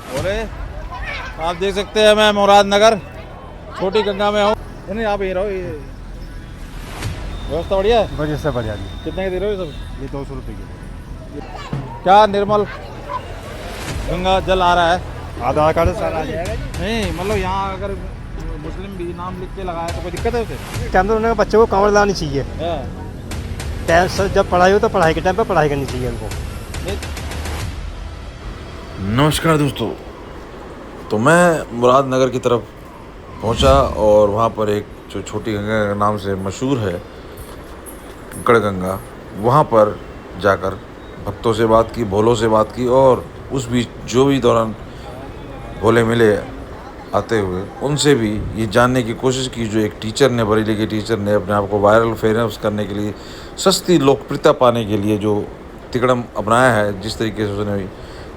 बोले आप देख सकते हैं मैं मुरादनगर छोटी गंगा में हूँ। नहीं आप यहीं रहो, ये व्यवस्था बढ़िया है। बढ़िया से बढ़िया जी। कितने के दे रहे हो ये सब? ये 200 रुपये की। क्या निर्मल गंगा जल आ रहा है? आधार कार्ड सारा आ जाएगा जी। नहीं मतलब यहाँ अगर मुस्लिम भी नाम लिख के लगाया तो कोई दिक्कत है उसे? टाइम तो उन्होंने बच्चों को कांवड़ लानी चाहिए। टाइम से जब पढ़ाई हो तो पढ़ाई के टाइम पे पढ़ाई करनी चाहिए उनको। नमस्कार दोस्तों, तो मैं मुरादनगर की तरफ पहुंचा और वहाँ पर एक जो छोटी गंगा के नाम से मशहूर है गढ़गंगा, वहाँ पर जाकर भक्तों से बात की, भोलों से बात की और उस बीच जो भी दौरान भोले मिले आते हुए उनसे भी ये जानने की कोशिश की। जो एक टीचर ने, बरेली के टीचर ने अपने आप को वायरल फेमस करने के लिए, सस्ती लोकप्रियता पाने के लिए जो तिकड़म अपनाया है, जिस तरीके से उसने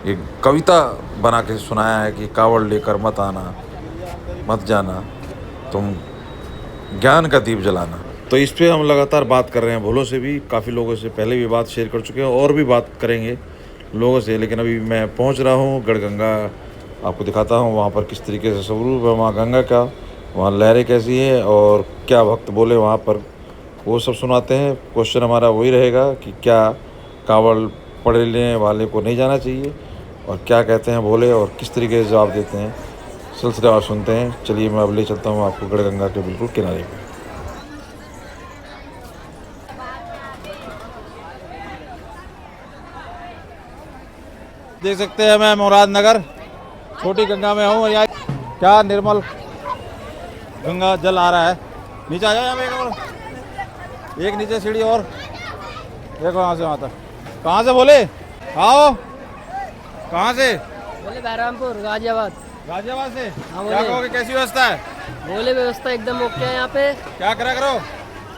ये कविता बना के सुनाया है कि कावड़ लेकर मत आना, मत जाना, तुम ज्ञान का दीप जलाना। तो इस पे हम लगातार बात कर रहे हैं भोलों से भी, काफ़ी लोगों से पहले भी बात शेयर कर चुके हैं और भी बात करेंगे लोगों से। लेकिन अभी मैं पहुंच रहा हूं गढ़गंगा, आपको दिखाता हूं वहां पर किस तरीके से स्वरूप है वहाँ गंगा का, वहाँ लहरें कैसी है और क्या भक्त बोले वहाँ पर, वो सब सुनाते हैं। क्वेश्चन हमारा वही रहेगा कि क्या कावड़ पढ़ने वाले को नहीं जाना चाहिए और क्या कहते हैं भोले और किस तरीके से जवाब देते हैं, सिलसिला और सुनते हैं। चलिए मैं अब ले चलता हूँ आपको गढ़गंगा के बिल्कुल किनारे पर। देख सकते हैं मैं मुरादनगर छोटी गंगा में हूँ। यहाँ क्या निर्मल गंगा जल आ रहा है। नीचे आ जाओ, यहाँ पे एक नीचे सीढ़ी और एक वहाँ से वहाँ तक। कहाँ से बोले? आओ, कहाँ से? बोले बहरामपुर, गाजियाबाद। गाजियाबाद से? हाँ, क्या बोले। कहोगे, कैसी व्यवस्था है? बोले व्यवस्था एकदम ओके है यहाँ पे। क्या करा करो?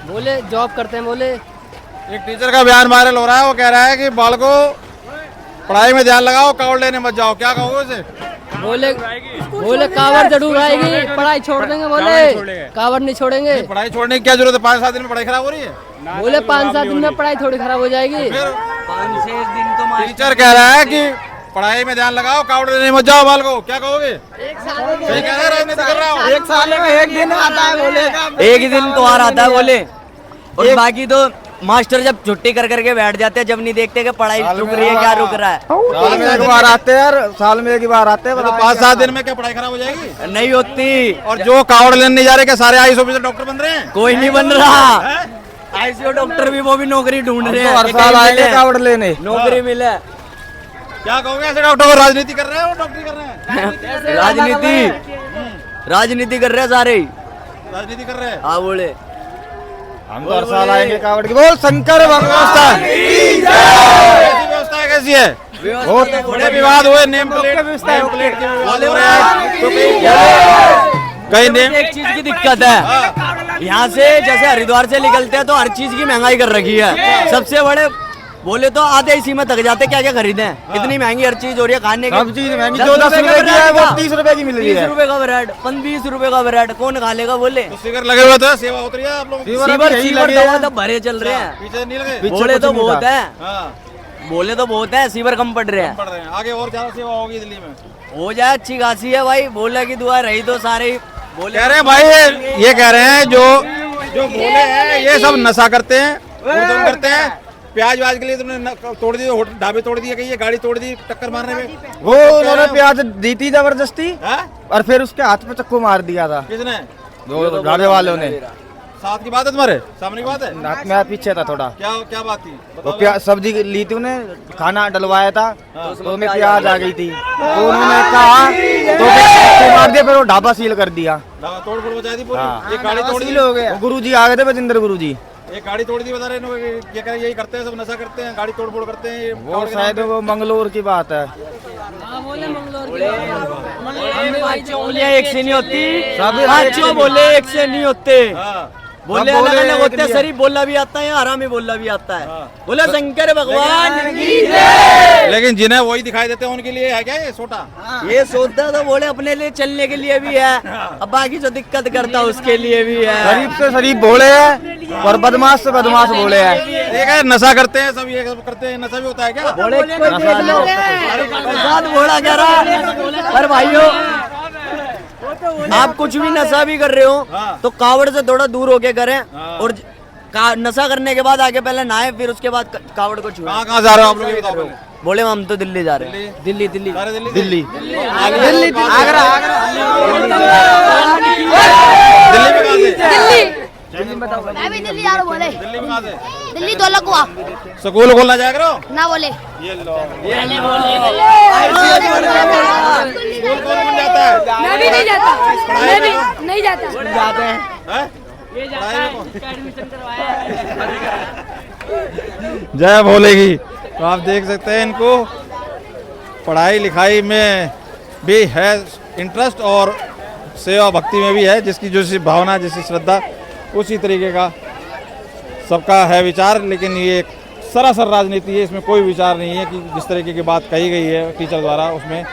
बोले जॉब करते हैं। बोले एक टीचर का बयान वायरल हो रहा है, वो कह रहा है कि बालकों पढ़ाई में ध्यान लगाओ, कावड़ लेने मत जाओ। क्या कहोगे उसे? बोले कावड़ जरूर आएगी, पढ़ाई छोड़ देंगे। बोले कावड़ नहीं छोड़ेंगे। पढ़ाई छोड़ने की क्या जरूरत है? 5-7 दिन में पढ़ाई खराब हो रही है। बोले 5-7 दिन में पढ़ाई थोड़ी खराब हो जाएगी। फिर 5-6 दिन तो टीचर कह रहा है कि पढ़ाई में ध्यान लगाओ, कावड़ लेने मत जाओ बालकों। क्या कहोगे? सही कह रहा है, राजनीति कर रहा हूँ। एक साल में एक दिन आता है बोले, एक ही दिन त्योहार आता है बोले, और बाकी तो मास्टर जब छुट्टी कर करके बैठ जाते हैं, जब नहीं देखते कि पढ़ाई रुक रही है क्या रुक रहा है। साल में एक बार आते हैं यार, साल में एक बार आते हैं। मतलब 5-7 दिन में क्या पढ़ाई खराब हो जाएगी? नहीं होती। और जो कावड़ लेने नहीं जा रहे, क्या सारे आईएएस ऑफिसर डॉक्टर बन रहे हैं? कोई नहीं बन रहा। आईसीयू डॉक्टर भी वो भी नौकरी ढूंढ रहे हैं। हर साल आएंगे कावड़ लेने, नौकरी मिले। क्या कहोगे ऐसे डॉक्टर को? राजनीति कर रहे हैं, वो डॉक्टरी कर रहे हैं। राजनीति कर रहे हैं सारे, राजनीति कर रहे हैं। हाँ बोले हम तो हर साल आएंगे कावड़ की। बोल शंकर भगवान। कैसी व्यवस्था है, कैसी है? बहुत बड़े विवाद हुए, नेम प्लेट के विवाद हो रहे हैं। तो कहीं नेम, एक चीज की दिक्कत है यहाँ से, जैसे हरिद्वार से निकलते हैं तो हर चीज की महंगाई कर रखी है। सबसे बड़े बोले तो आधे इसी में थक जाते, क्या क्या खरीदे। इतनी महंगी हर चीज हो रही है, खाने की सब चीज महंगी। 14 रुपए की है वो 30 रुपए की मिल रही है। 30 रुपए का ब्रेड, 20 रुपए का ब्रेड कौन खा लेगा बोले। तो सिगर लगे हुए थे, सेवा होती है आप लोगों की? सीवर दवा तो भरे चल रहे हैं, पीछे नहीं लगे? बोले तो बहुत है, हाँ, बोले तो बहुत है, सीवर कम पड़ रहे हैं। पढ़ रहे हैं। आगे और ज्यादा सेवा होगी दिल्ली में, हो जाए अच्छी खासी है भाई। बोले की दुआ रही तो सारे बोले कह रहे हैं भाई। ये कह रहे हैं जो बोले हैं ये सब नशा करते हैं, भोजन करते हैं। प्याज व्याज के लिए तुमने तोड़ दी, ढाबे तोड़ दिए, कहीं ये गाड़ी तोड़ दी टक्कर मारने में। वो उन्होंने प्याज दी थी जबरदस्ती, और फिर उसके हाथ पे चक्कू मार दिया था। किसने? दो ढाबे वालों ने। साथ की बात है तुम्हारे, सामने की बात है? मैं पीछे था थोड़ा। क्या क्या बात थी? वो प्याज सब्जी ली थी, उन्हें खाना डलवाया था, तो उसमें प्याज आ गई थी, तो उन्होंने कहा तो फिर मार दिया, फिर वो ढाबा सील कर दिया। तोड़ फोड़ मचा दी पूरी। हाँ। ये गाड़ी तोड़ दी। हो गया। गुरुजी आ गए थे, बजिंदर गुरुजी। एक गाड़ी तोड़ दी, बता रहे हैं ये कह रहे यही करते हैं, सब नशा करते हैं, गाड़ी तोड़ फोड़ करते हैं। वो शायद वो मंगलोर की बात है। बोले मंगलोर उंगलियां एक से नहीं होती, बोले एक से नहीं होते। बोले सब बोले अलग अलग होते हैं, एक शरीफ बोलना भी आता है, हरामी बोलना भी आता है। बोले शंकर भगवान की लेकिन जिन्हें वही दिखाई देते हैं उनके लिए है क्या ये छोटा? ये सोचता तो बोले अपने लिए चलने के लिए भी है, अब बाकी जो दिक्कत करता उसके लिए भी है। शरीफ से शरीफ भोले है और बदमाश से बदमाश भोले है। ठीक है, नशा करते हैं सब, ये सब करते हैं, नशा भी होता है क्या? बोले प्रसाद बोला कह रहा। पर भाइयों आप कुछ भी नशा भी कर रहे हो तो कावड़ से थोड़ा दूर होके करें, और नशा करने के बाद आगे पहले नहाए, फिर उसके बाद कावड़ को छुए। कहाँ जा रहे हो आप लोग, ये बताओ पहले। बोले हम तो दिल्ली जा रहे हैं। दिल्ली दिल्ली सारे दिल्ली दिल्ली दिल्ली आगरा दिल्ली में कहाँ से? मैं भी दिल्ली जा रहा हूँ। बोले दिल्ली में कहाँ से? दिल्ली तो अलग हुआ स्कूल खोलना जाया करो। ना बोले ये लो, स्कूल कौन बन जाता है? मैं भी नहीं जाता, मैं भी नहीं जाता। हैं? जय भोले की। तो आप देख सकते हैं इनको पढ़ाई लिखाई में भी है इंटरेस्ट और सेवा भक्ति में भी है, जिसकी जैसी भावना जैसी श्रद्धा उसी तरीके का सबका है विचार। लेकिन ये एक सरासर राजनीति है, इसमें कोई विचार नहीं है कि जिस तरीके की बात कही गई है टीचर द्वारा, उसमें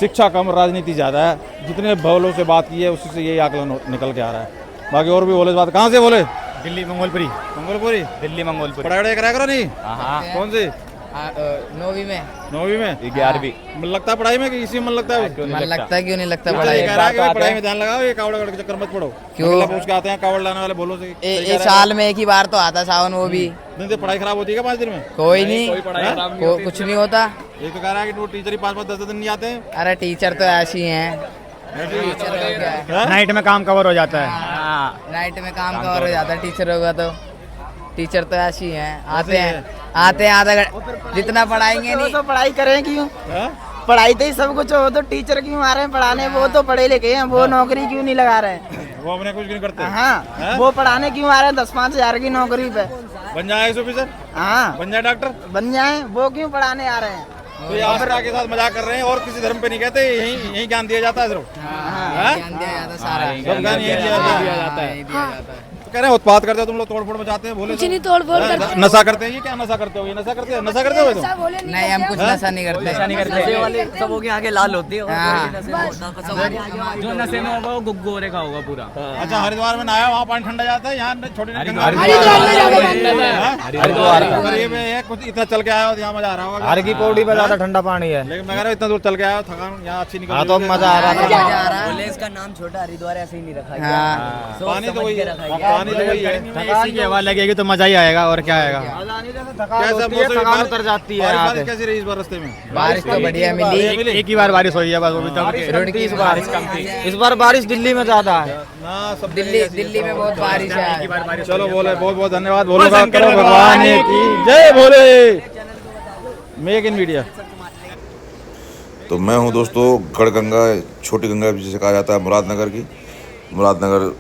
शिक्षा कम राजनीति ज़्यादा है। जितने भोलों से बात की है उसी से यही आकलन निकल के आ रहा है। बाकी और भी बोले बात। कहाँ से बोले? दिल्ली मंगोलपुरी मंगलपुरी। दिल्ली मंगोलपुरी पढ़ाई करा करो नहीं? हाँ कौन सी? 9वीं में। 9वीं में? 11वीं मन लगता है पढ़ाई में कि इसी में मन लगता है? मन लगता है, क्यों नहीं लगता पढ़ाई पढ़ाई? कह रहा है कि भाई पढ़ाई में ध्यान लगाओ, ये कावड़ के चक्कर मत पड़ो। क्यों? अगला पूछ के आते हैं कावड़ लाने वाले बोलो से। एक साल में एक ही बार तो आता सावन, वो भी दिन से पढ़ाई खराब होती है क्या 5 दिन में? कोई नहीं, कुछ नहीं होता। एक तो कह रहा है कि वो टीचर ही 5-5 10 दिन नहीं आते हैं। अरे टीचर तो ऐसी हैं, नाइट में काम कवर हो जाता है। नाइट में काम कवर हो जाता है टीचरों का। तो टीचर तो ऐसी हैं, आते हैं आधा घंटा, जितना पढ़ाएंगे नहीं। तो पढ़ाई करें क्यों? हाँ? पढ़ाई तो ही सब कुछ हो, तो टीचर क्यों आ रहे हैं पढ़ाने? वो तो पढ़े लिखे हैं, वो नौकरी क्यों नहीं लगा रहे हैं? वो अपने कुछ नहीं करते। हाँ, वो पढ़ाने क्यों आ रहे हैं 10-5 हजार की नौकरी पे? बन जाए आईएएस ऑफिसर, हाँ, बन जाए डॉक्टर। बन जाए, वो क्यों पढ़ाने आ रहे हैं? तो ये आस्था के साथ मजाक कर रहे हैं और किसी धर्म पे नहीं कहते, यही ज्ञान दिया जाता है सिर्फ। हाँ? ज्ञान दिया जाता सारा, सब ज्ञान यही दिया जाता है। दिया जाता है। कह रहे हैं उत्पाद करते हो तुम लोग, तोड़ फोड़ मचाते हैं। बोले कुछ नहीं तोड़ फोड़ करते। नशा करते हैं। ये क्या नशा करते हो? ये नशा करते हो? नशा करते हो तुम? नहीं, हम कुछ नशा नहीं करते। नशे वाले सबों के आगे लाल होती है, और हाँ। कोई नशे में होता, सब आगे आगे जो नशे में होगा वो गुग्गो रेखा होगा पूरा। अच्छा, हरिद्वार में नहाया, वहाँ पानी ठंडा जाता है, यहाँ छोटे हरिद्वार करीब है कुछ इतना चल के आया हो, यहाँ मजा आ रहा होगा। हर की पौड़ी में ज्यादा ठंडा पानी है। लेकिन मैं कह रहा हूँ इतना दूर चल के आया हो, थकान यहाँ अच्छी निकल। हाँ, तो मजा आ रहा था। बोले इसका नाम छोटा हरिद्वार ऐसे ही नहीं रखा गया। हाँ, सोच पानी तो समझ वही के है, रखा गया। पानी तो वही है। एसी की हवा लगेगी तो मजा ही आएगा, और क्या आएगा। कैसा मौसम? थकान उतर जाती है यहाँ बारिश पे। कैसी रही इस बार रास्ते में? बारिश तो बढ़िया मिली। एक ही बार बारिश हुई है बस, वो भी रुड़की इस बार। इस बार बारिश दिल्ली में ज्यादा है। ना सब दिल्ली में बहुत बारिश है। चलो बोले, बहुत बहुत धन्यवाद। बोलो का करो भगवान की जय भोले। Make in media. तो मैं हूं दोस्तों गढ़गंगा, छोटी गंगा जिसे कहा जाता है, मुरादनगर की। मुरादनगर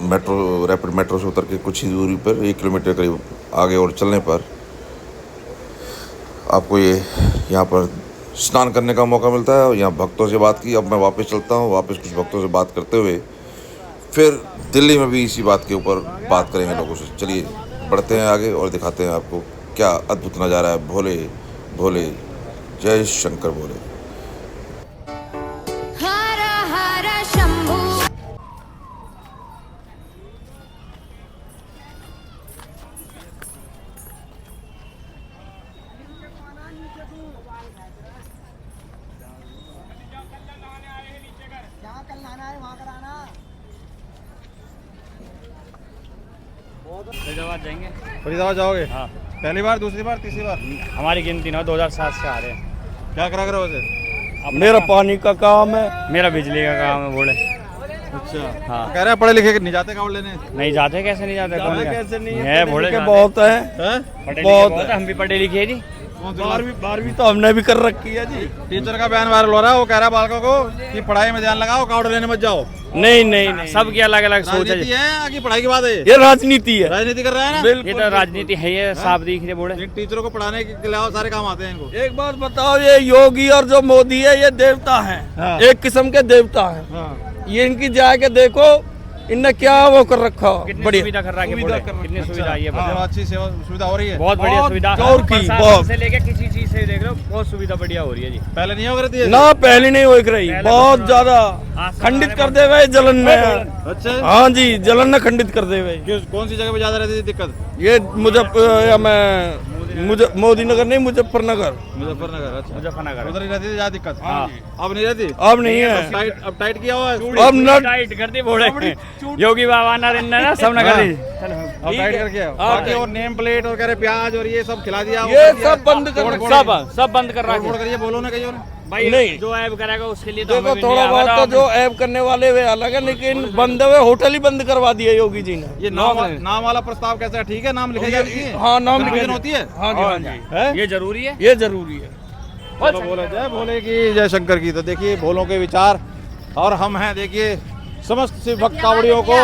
मेट्रो, रैपिड मेट्रो से उतर के कुछ ही दूरी पर 1 किलोमीटर करीब आगे और चलने पर आपको ये यहाँ पर स्नान करने का मौका मिलता है। और यहाँ भक्तों से बात की। अब मैं वापस चलता हूँ, वापस कुछ भक्तों से बात करते हुए फिर दिल्ली में भी इसी बात के ऊपर बात करेंगे लोगों से। चलिए बढ़ते हैं आगे और दिखाते हैं आपको क्या अद्भुत नज़ारा है। भोले भोले, जय शंकर भोले। हर हर शंभू। जाएंगे। फरीदाबाद जाओगे? हाँ। पहली बार, दूसरी बार, तीसरी बार? हमारी गिनती ना 2007 से आ रहे हैं। क्या करा करो वैसे? मेरा पानी का काम है, मेरा बिजली का काम है। बोले अच्छा। हाँ। कह रहे हैं पढ़े लिखे नहीं जाते कावड़ लेने? नहीं जाते, कैसे नहीं जाते? कौन कैसे नहीं है? बोले बहुत है। बहुत है, हम भी पढ़े लिखे हैं जी। 12वीं तो हमने भी कर रखी है जी। टीचर का बयान वायरल हो रहा है, वो कह रहा है बालकों को कि पढ़ाई में ध्यान लगाओ, कावड़ लेने मत जाओ। नहीं नहीं नहीं, सबकी अलग अलग सोच राजनीति है। है कि पढ़ाई की बात है? ये राजनीति है, राजनीति कर रहा है ना? ये तो राजनीति है, ये साफ दिख रहे। बोले टीचरों को पढ़ाने के अलावा सारे काम आते हैं इनको। एक बात बताओ, ये योगी और जो मोदी है ये देवता हैं। हाँ। एक किस्म के देवता हैं। हाँ। ये इनकी जाके देखो, इनने क्या वो कर रखा कितनी बढ़िया सुविधा कर रहा है बोले कितनी सुविधा आई है हाँ, बताओ। अच्छी सेवा सुविधा हो रही है। बहुत बढ़िया बहुत सुविधा जोर की, प्रशासन बहुत। से लेके किसी चीज से देख लो बहुत सुविधा बढ़िया हो रही है जी। पहले नहीं हो रही थी ना पहले नहीं हो रही पहले बहुत तो ज्यादा आज से खंडित हमारे कर दे हुए जलन ने। अच्छा हाँ जी जलन ने खंडित कर दे हुए। कौन सी जगह पे ज्यादा रहती थी दिक्कत? ये मोदी नगर नहीं मुजफ्फरनगर। मुजफ्फरनगर। अच्छा मुजफ्फरनगर उधर ही रहती थी ज्यादा दिक्कत। हाँ। अब नहीं रहती। अब नहीं है अब टाइट किया हुआ है। अब न टाइट कर दी बोले योगी बाबा नरेंद्र ना सब नगर अब टाइट करके आओ। बाकी और नेम प्लेट और कह रहे प्याज और ये सब खिला दिया। ये सब बंद कर सब बंद कर रहा फोड़ है करिए बोलो ना कहीं और। भाई नहीं। जो ऐप करेगा उसके लिए तो देखो हमें भी थोड़ा नहीं बहुत आवारा तो जो ऐप करने वाले वे अलग है लेकिन बंद हुए होटल ही बंद करवा दिए योगी जी ने। ये नाम वाला प्रस्ताव कैसा है? ठीक है नाम लिखे जाती है। हाँ नाम डिवीजन होती है। हाँ जी हाँ जी है? ये जरूरी है। ये जरूरी है। चलो बोले जय भोले की जय शंकर की। तो देखिए भोलों के विचार और हम हैं देखिए समस्त शिव भक्त कावड़ियों को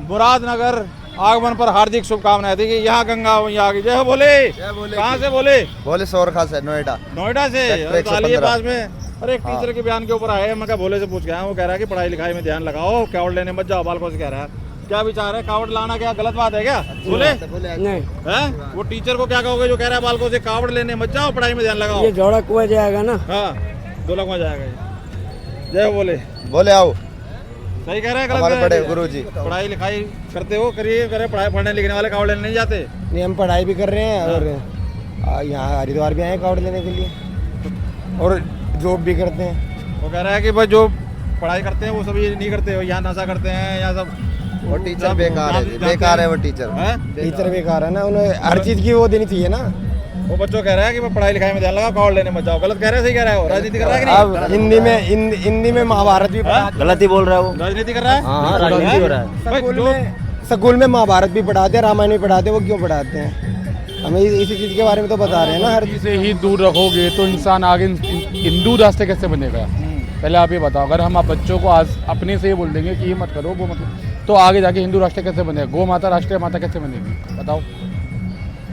मुरादनगर आगमन पर हार्दिक शुभकामनाएं। देखिए यहाँ गंगा यहाँ की जय हो भोले। कहाँ से बोले? बोले सोरखा से नोएडा। नोएडा से। सेक्टर तालिए 115। पास में। अरे एक टीचर के बयान के ऊपर आए मैं क्या भोले से पूछ गया। वो कह रहा है कि पढ़ाई लिखाई में ध्यान लगाओ कावड़ लेने मत जाओ। बालकों से कह रहा है क्या विचार है? कावड़ लाना क्या गलत बात है क्या? बोले हैं वो टीचर को क्या कहोगे जो कह रहा है बालकों से कावड़ लेने मत जाओ पढ़ाई में ध्यान लगाओ? ये जोड़ा कुआ जाएगा ना। हाँ 2 लाख में जाएगा ये। जय हो बोले। बोले आओ सही कह रहे हैं हमारे गलत बड़े कह रहे हैं? गुरु जी। पढ़ाई लिखाई करते हो करिए करे पढ़ाई पढ़ने लिखने वाले कावड़ लेने नहीं जाते। नहीं हम पढ़ाई भी कर रहे हैं और यहाँ हरिद्वार भी आए कावड़ लेने के लिए और जॉब भी करते हैं। वो कह रहा है कि भाई जो पढ़ाई करते हैं वो सभी नहीं करते हो यहाँ नशा करते हैं यहाँ सब। वो टीचर बेकार है बेकार है वो टीचर। टीचर बेकार है ना उन्हें हर चीज की वो देनी चाहिए ना। वो बच्चों कह रहा है कि मैं पढ़ाई लिखाई में ध्यान लगा कावड़ लेने मत जाओ। गलत कह रहे हैं सही कह रहा है? वो राजनीति कर रहा है कि नहीं? अब हिंदी में महाभारत भी गलत ही बोल रहा है वो। राजनीति कर रहा है। हाँ राजनीति हो रहा है। स्कूल में महाभारत भी पढ़ाते हैं रामायण भी पढ़ाते हैं। वो क्यों पढ़ाते हैं? हमें इसी चीज के बारे में तो बता रहे हैं ना। हर से ही दूर रखोगे तो इंसान आगे हिंदू रास्ते कैसे बनेगा? पहले आप ये बताओ। अगर हम आप बच्चों को आज अपने से ये बोल देंगे कि ये मत करो वो मत तो आगे जाके हिंदू राष्ट्र कैसे बनेगा? गौ माता राष्ट्रीय माता कैसे बनेगी बताओ?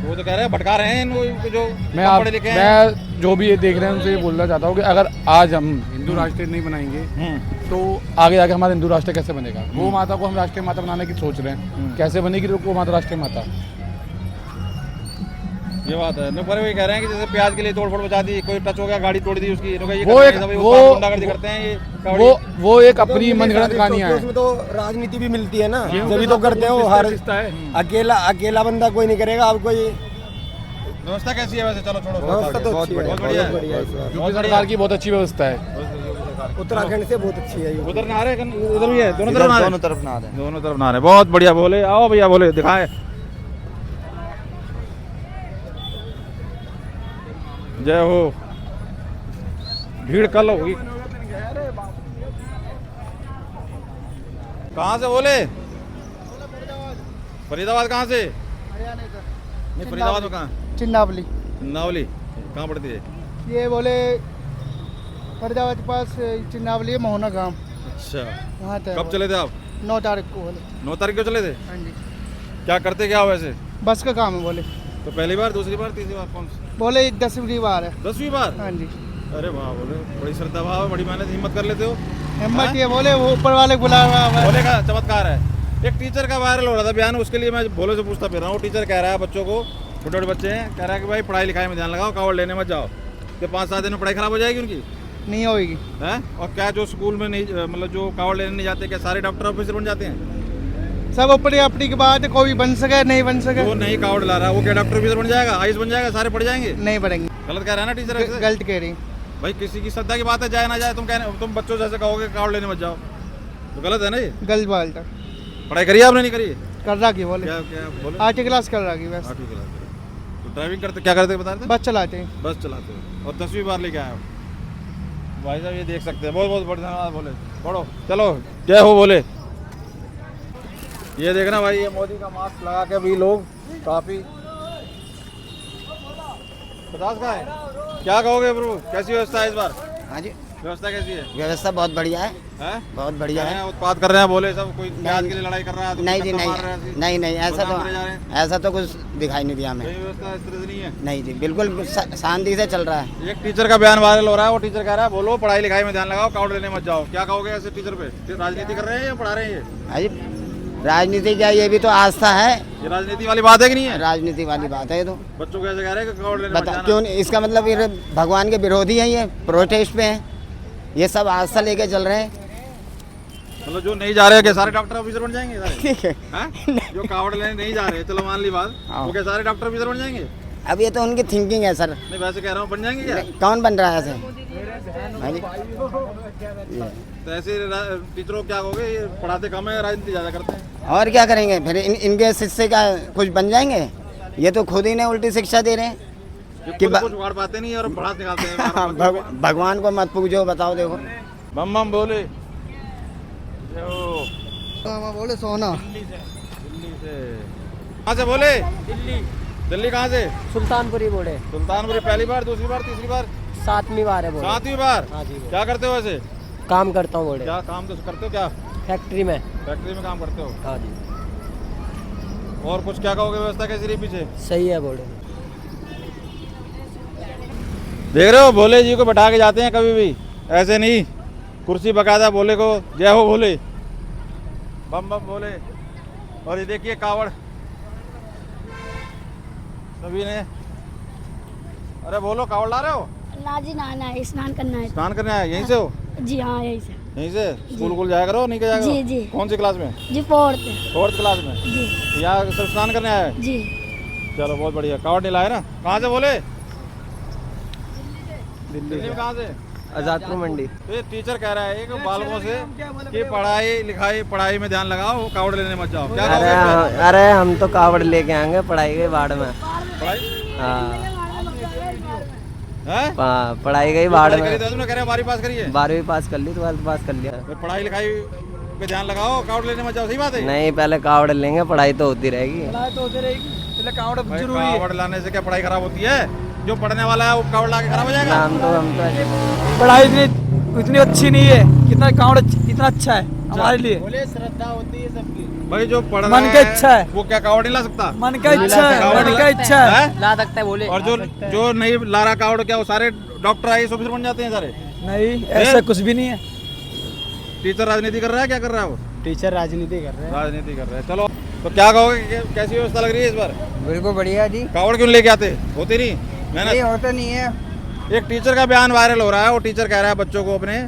वो तो कह रहे हैं भटका रहे हैं इनको जो मैं पढ़े लिखे हैं। मैं जो भी ये देख रहे हैं उनसे ये बोलना चाहता हूँ कि अगर आज हम हिंदू राष्ट्र नहीं बनाएंगे तो आगे जाके हमारा हिंदू राष्ट्र कैसे बनेगा? गौ माता को हम राष्ट्रीय माता बनाने की सोच रहे हैं। कैसे बनेगी गौ माता राष्ट्रीय माता? ये बात है। पर वही कह रहे हैं कि जैसे प्याज के लिए तोड़ फोड़ मचा दी कोई टच हो गया गाड़ी तोड़ दी उसकी। वो एक गुंडागर्दी करते हैं ये कावड़ी। वो एक अपनी मनगढ़ंत कहानियां हैं। उसमें तो राजनीति भी मिलती है ना जब तो करते हैं वो। हर अकेला बंदा कोई नहीं करेगा। अब कोई व्यवस्था कैसी है वैसे? चलो छोड़ो। व्यवस्था तो अच्छी है, बहुत बढ़िया बहुत बढ़िया है इस बार। यूपी सरकार की बहुत अच्छी व्यवस्था है। उत्तराखंड से बहुत अच्छी है ये। उधर नहा रहे उधर भी है दोनों तरफ नहा रहे। दोनों तरफ नहा रहे हैं। दोनों तरफ नहा रहे। बहुत बढ़िया बोले। आओ भैया बोले दिखाए। जय हो। भीड़ कल होगी। कहाँ से बोले? फरीदाबाद। कहाँ से? नहीं फरीदाबाद में कहाँ? चिन्नावली। नावली कहाँ पड़ती है? ये बोले फरीदाबाद के पास चिन्नावली है मोहना गांव। अच्छा वहाँ थे। कब चले थे आप? 9 तारीख को बोले। 9 तारीख को चले थे। हाँ जी। क्या करते क्या हो वैसे? बस का काम है बोले। तो पहली बार दूसरी बार तीसरी बार कौन सी? बोले 10वीं बार है। 10वीं बार? हाँ जी। अरे वाह बोले बड़ी श्रद्धा भाव बड़ी मेहनत हिम्मत कर लेते हो। हिम्मत ये बोले वो ऊपर वाले बुला रहा है। भोले का चमत्कार है। एक टीचर का वायरल हो रहा था बयान उसके लिए मैं भोले से पूछता फिर रहा हूँ। टीचर कह रहा है बच्चों को छोटे छोटे बच्चे हैं कह रहा है कि भाई पढ़ाई लिखाई में ध्यान लगाओ कावड़ लेने मत जाओ। कि 5-7 दिन में पढ़ाई खराब हो जाएगी उनकी? नहीं होगी। है? और क्या जो स्कूल में नहीं मतलब जो कावड़ लेने नहीं जाते क्या सारे डॉक्टर ऑफिसर बन जाते हैं? सब अपनी अपनी की बात है। कोई बन सके नहीं बन सके। वो नहीं कावड़ ला रहा वो क्या डॉक्टर ऑफिसर बन जाएगा? आयुष बन जाएगा? सारे पढ़ जाएंगे? नहीं पढ़ेंगे। गलत कह रहा है ना टीचर ऐसे? गलत कह रही। भाई किसी की श्रद्धा की बात है जाए ना जाए तुम बच्चों जैसे कहोगे कावड़ लेने मत जाओ तो गलत है ना ये? गलत बात है। पढ़ाई करी आपने? नहीं करी? कर रहा की बोले। क्या क्या बोले? 8वीं क्लास कर रहा की बस। 8वीं क्लास। तो ड्राइविंग करते क्या करते बता रहे थे? बस चलाते हैं। बस चलाते हो और 10वीं बार लेके आए हो। भाई साहब ये देख सकते हैं। बहुत बहुत बढ़िया धन्यवाद बोले। पढ़ो चलो जय हो बोले। ये देखना भाई ये मोदी का मास्क लगा के भी लोग काफी 50 का है। क्या कहोगे प्रभु कैसी व्यवस्था है इस बार? हाँ जी व्यवस्था कैसी है? व्यवस्था बहुत बढ़िया है, हैं? बहुत बढ़िया है। उत्पाद कर रहे हैं, बोले सब कोई प्याज के लिए लड़ाई कर रहा है, तो नहीं जी, टक्कर नहीं मार रहे हैं ऐसे। नहीं नहीं, ऐसा बदनाम करे जा रहे तो ऐसा तो कुछ दिखाई नहीं दिया हमें। कोई व्यवस्था इस तरह से नहीं है। नहीं जी, बिल्कुल शांति से चल रहा है। एक टीचर का बयान वायरल हो रहा है, वो टीचर कह रहा है बोलो पढ़ाई लिखाई में ध्यान लगाओ, कावड़ लेने मत जाओ। क्या कहोगे ऐसे टीचर पे? राजनीति कर रहे हैं या पढ़ा रहे हैं ये? अजी राजनीति क्या, ये भी तो आस्था है। ये राजनीति वाली बात है कि नहीं है? राजनीति वाली बात है ये तो। बच्चों को ऐसे कह रहे हैं कि कावड़ लेने मत बता जाना। क्यों नहीं? इसका मतलब ये भगवान के विरोधी हैं, ये प्रोटेस्ट पे हैं, ये सब आस्था लेके चल रहे हैं। मतलब जो नहीं जा रहे हैं, क्या सारे डॉक्टर ऑफिसर बन जाएंगे सारे? ठीक है, हैं? जो कावड़ लेने नहीं जा रहे, चलो मान ली बात, हाँ। वो क्या सारे डॉक्टर ऑफिसर बन जाएंगे? अब ये तो उनकी थिंकिंग है सर। नहीं वैसे कह रहा हूँ, बन जाएंगे क्या? कौन बन रहा है ऐसे? हाँ जी। तो ऐसे टीचरों को क्या कहोगे? ये पढ़ाते कम है, राजनीति ज्यादा करते हैं। और क्या करेंगे फिर? इनके शिष्य का कुछ बन जाएंगे? ये तो खुद ही ने उल्टी शिक्षा दे रहे हैं कि कुछ उखाड़ पाते नहीं और भड़ास निकालते हैं। भगवान को मत पूजो, बताओ देखो। बम बम बोले बोले सोना। दिल्ली से कहाँ से बोले? दिल्ली कहाँ से? सुल्तानपुरी बोले। सुल्तानपुरी। पहली बार, दूसरी बार, तीसरी बार, 7वीं बार है बोले। 7वीं बार? हाँ जी। क्या करते हो वैसे? काम करता हूँ बोले। क्या काम तो करते हो? क्या फैक्ट्री में? फैक्ट्री में काम करते हो? हाँ जी। और कुछ क्या कहोगे? व्यवस्था कैसी रही पीछे? सही है बोले। देख रहे हो, भोले जी को बैठा के जाते हैं कभी भी, ऐसे नहीं। कुर्सी बकायदा भोले को, जय हो भोले, बम बम भोले। और ये देखिए कावड़ सभी ने। अरे बोलो, कावड़ ला रहे हो? ना जी, नहाना है, स्नान करना है। स्नान करने आए? यहीं से हो? जी हाँ, यही से। यहीं से? स्कूल जाया करो, नहीं जाया करो? जी जी। कौन सी क्लास में? जी 4th क्लास में। जी यहाँ सब स्नान करने आए हैं? जी। चलो बहुत बढ़िया। कावड़ नहीं लाए ना? कहाँ से बोले? दिल्ली में। कहाँ से? आजादपुर मंडी। तो ये टीचर कह रहा है कि बालकों से कि पढ़ाई में ध्यान लगाओ, कावड़ लेने मत जाओ। क्या कहोगे इस पर? अरे हम तो कावड़ लेके आएंगे पढ़ाई के बाढ़ में। पढ़ाई? हाँ, हैं? पढ़ाई गई बाढ़ पढ़ाई करी में। तो तुमने कह रहे 12वीं पास करी है? 12वीं पास कर ली, 12th पास कर लिया। तो पढ़ाई लिखाई पे ध्यान लगाओ, कावड़ लेने मत जाओ। सही बात है? नहीं, पहले कावड़ लेंगे, पढ़ाई तो होती रहेगी। पहले कावड़ लाने से क्या पढ़ाई खराब होती है? जो पढ़ने वाला है वो कावड़ ला के खराब हो जाएगा? हम तो पढ़ाई इतनी अच्छी नहीं है, कितना कावड़ इतना अच्छा है हमारे लिए। श्रद्धा होती है सबकी। भाई जो पढ़ मन रहा का इच्छा है, वो क्या कावड़ नहीं ला सकता? मन का इच्छा है, कावड़ मन का इच्छा है। हैं? ला सकते हैं बोले। और जो नहीं ला रहा कावड़, क्या वो सारे डॉक्टर आई ऑफिसर बन जाते हैं सारे? नहीं, ऐसा कुछ भी नहीं है। टीचर राजनीति कर रहा है? क्या कर रहा है वो? टीचर राजनीति कर रहे राजनीति कर रहे हैं। चलो, तो क्या कहोगे, कैसी व्यवस्था लग रही है इस बार? बिल्कुल बढ़िया जी। कावड़ क्यों लेके आते? होती नहीं मेहनत? होता नहीं है। एक टीचर का बयान वायरल हो रहा है, वो टीचर कह रहा है बच्चों को अपने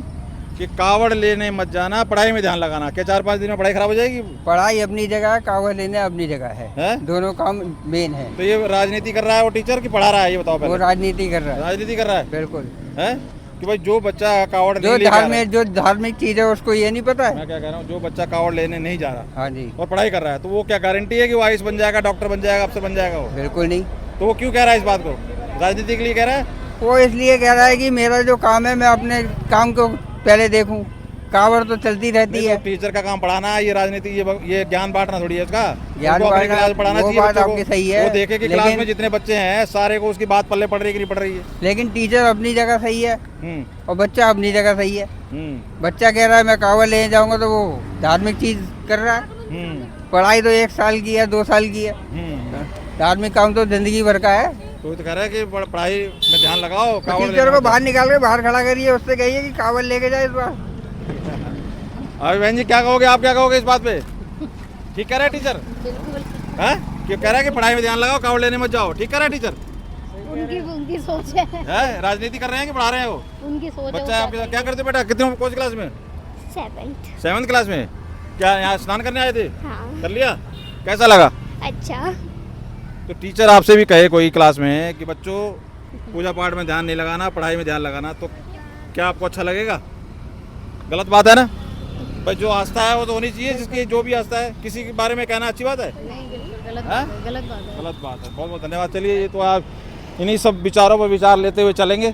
कि कावड़ लेने मत जाना, पढ़ाई में ध्यान लगाना। क्या 4-5 दिन में पढ़ाई खराब हो जाएगी? पढ़ाई अपनी जगह है, कागज लेने अपनी जगह है, हैं? दोनों काम मेन है। तो ये राजनीति कर रहा है वो टीचर कि पढ़ा रहा है? ये बताओ वो पहले। राजनीति कर रहा है। राजनीति कर रहा है? बिल्कुल। है कि भाई जो बच्चा कावड़ जो नहीं लेके आ रहा है, जो धार्मिक चीज है उसको ये नहीं पता है। मैं क्या कह रहा हूँ, जो बच्चा कावड़ लेने नहीं जा रहा हाँ जी, और पढ़ाई कर रहा है, तो वो क्या गारंटी है कि वो आईएएस बन जाएगा, डॉक्टर बन जाएगा, अफसर बन जाएगा वो? बिल्कुल नहीं। तो वो क्यों कह रहा है इस बात को? राजनीति के लिए कह रहा है? वो इसलिए कह रहा है कि मेरा जो काम है मैं अपने काम को पहले देखूं, कावड़ तो चलती रहती है। तो टीचर का काम पढ़ाना है, ये राजनीति, ये ज्ञान बांटना थोड़ी है इसका। ज्ञान उनको अपनी बांटना, क्लास पढ़ाना वो चाहिए बात बच्चों को। आपकी सही है, वो देखे कि क्लास लेकिन- में जितने बच्चे हैं सारे को उसकी बात पल्ले पड़ रही है कि नहीं पड़ रही है। लेकिन टीचर अपनी जगह सही है और बच्चा अपनी जगह सही है। हम्म। बच्चा कह रहा है मैं कावड़ लेने जाऊंगा तो वो धार्मिक चीज कर रहा है। पढ़ाई तो 1 साल की है, 2 साल की है, धार्मिक काम तो जिंदगी भर का है। तो कह रहा है कि पढ़ाई में ध्यान लगाओ, तो कावड़ टीचर को बाहर निकाल के बाहर खड़ा करिए, उससे कहिए कि कावड़ लेके जाए इस बार। अभी बहन जी क्या कहोगे, आप क्या कहोगे इस बात पे? ठीक कह रहा है टीचर? हैं? क्यों कह रहा है कि पढ़ाई में ध्यान लगाओ, कावड़ लेने मत जाओ? ठीक कह रहा है टीचर? उनकी सोच है। है राजनीति कर रहे हैं कि पढ़ा रहे हैं वो? उनकी सोच है। बच्चा आपके साथ क्या करते बेटा? कितने कौन सी क्लास में? 7th क्लास में। क्या यहाँ स्नान करने आए थे? हाँ। कर लिया? कैसा लगा? अच्छा। तो टीचर आपसे भी कहे कोई क्लास में कि बच्चों पूजा पाठ में ध्यान नहीं लगाना, पढ़ाई में ध्यान लगाना, तो क्या आपको अच्छा लगेगा? गलत बात है ना भाई? जो आस्था है वो तो होनी चाहिए, जिसकी जो भी आस्था है। किसी के बारे में कहना अच्छी बात है? नहीं, गलत हाँ? बात है, गलत बात है। गलत बात है। बहुत बहुत धन्यवाद। चलिए, ये तो आप इन्हीं सब विचारों पर विचार लेते हुए चलेंगे।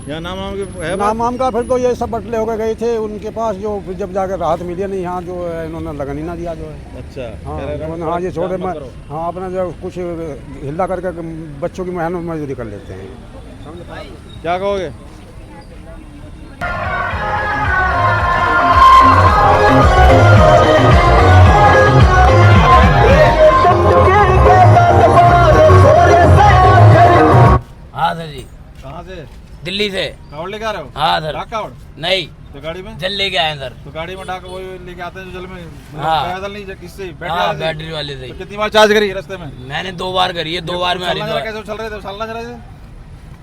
यहाँ नाम वाम है? नाम का फिर तो ये सब बटले होकर गए थे उनके पास, जो जब जाकर राहत मिली नहीं, यहाँ जो है इन्होंने लगन ही ना दिया जो है। अच्छा। हाँ, कह रहे हैं, हाँ ये छोटे मत करो। हाँ अपना जो कुछ हिल्ला करके बच्चों की मेहनत मजदूरी कर लेते हैं। क्या कहोगे? से जी। कहाँ से? दिल्ली से। कावड़ लेके आ रहे हो? हाँ सर। डाक कावड़? नहीं, तो गाड़ी में जल लेके आए सर। तो गाड़ी में डाक वो लेके आते हैं जो जल में हाँ। पैदल नहीं, किससे? हाँ, बैटरी वाले से। तो कितनी बार चार्ज करी रास्ते में? मैंने 2 बार करी है, 2 बार में हरिद्वार। कैसे चल रहे थे? चलना जरा से